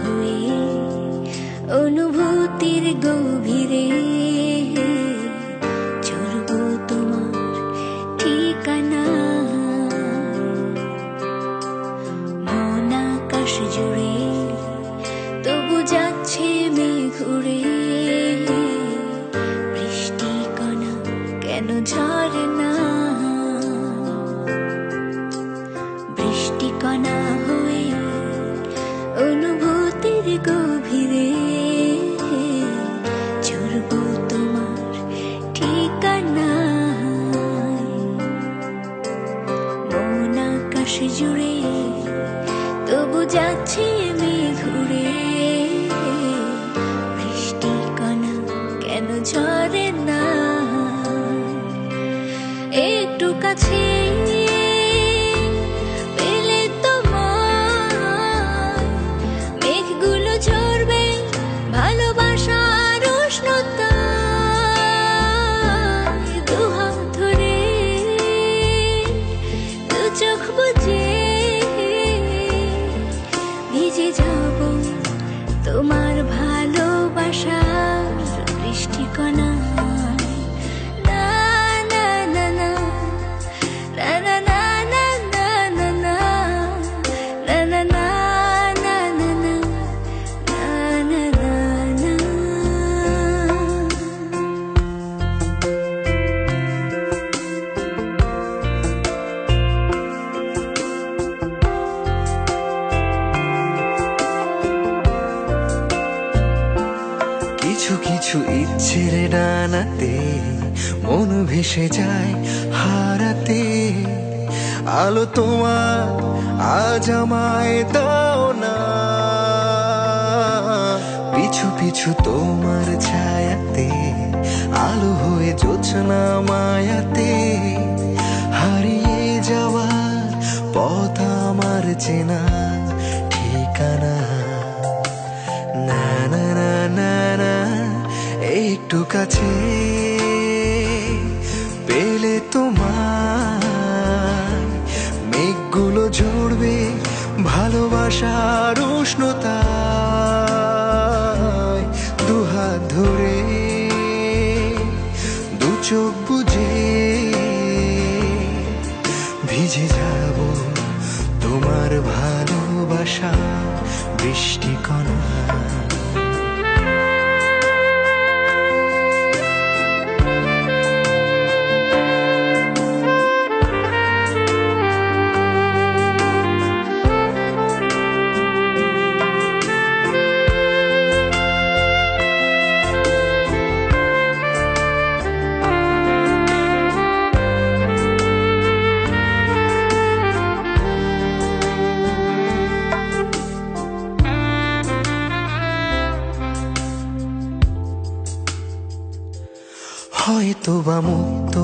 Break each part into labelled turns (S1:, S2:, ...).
S1: হয়ে অনুভূতির গভীরে চলব তোমার ঠিকানা। মন আকাশ জুড়ে তবু যাচ্ছে মেঘ উড়ে, বৃষ্টি কণা কেন ঝরে না, বৃষ্টি কণা হয়ে অনুভূতির গভীরে চলব তোমার ঠিকানা। মন আকাশ জুড়ে তবু যাচ্ছে মেঘ উড়ে, বৃষ্টি কণা কেন ঝরে না। একটু কাছে পেলে তোমায় মেঘগুলো ঝরবে ভালোবাসার উষ্ণতা। দুহাত ধরে দু চোখ বুজে ভিজে যাব তোমার ভালোবাসার বৃষ্টি কণা।
S2: কিছু কিছু ইচ্ছের ডানাতে মন ভেসে যায় হারাতে, আলো তোমার আজ আমায় দাও না। পিছু পিছু তোমার ছায়াতে আলো হয়ে জোছনা মায়াতে, হারিয়ে যাওয়ার পথ আমার চেনা ঠিকানা। না না না না না, একটু কাছে পেলে তোমায় মেঘগুলো ঝরবে ভালোবাসার উষ্ণতায়। দুহাত ধরে দু চোখ বুজে ভিজে যাব তোমার ভালোবাসা বৃষ্টি কণা। হয়তো বা মুক্ত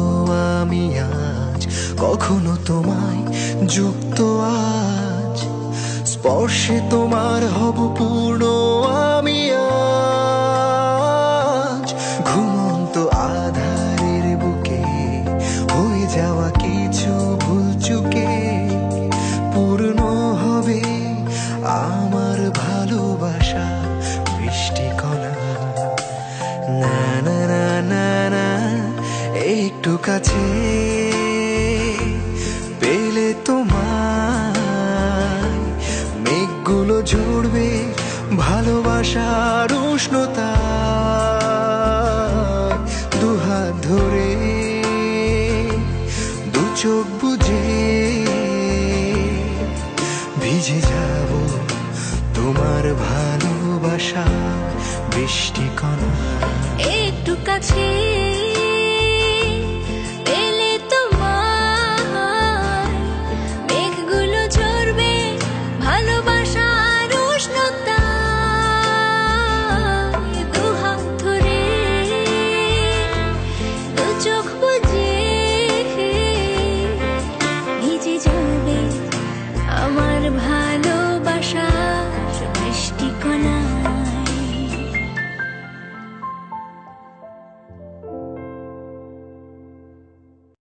S2: আমি আজ, কখনো তোমায় যুক্ত আজ, স্পর্শে তোমার হব পূর্ণ আমি আজ। ঘুমন্ত আধারের বুকে হয়ে যাওয়া কিছু ভুল চুকে পূর্ণ হবে আমার ভালোবাসা বৃষ্টি কণা। না না না না না, একটু কাছে পেলে তোমায় মেঘগুলো ঝরবে ভালোবাসার উষ্ণতা। দুহাত ধরে দু চোখ বুজে ভিজে যাব তোমার ভালোবাসা বৃষ্টি কণা।
S1: একটু কাছে পেলে তোমায় মেঘগুলো ঝরবে ভালোবাসার উষ্ণতা। দুহাত ধরে দু চোখ বুজে ভিজে যাবে আমার ভালোবাসার বৃষ্টি কণা।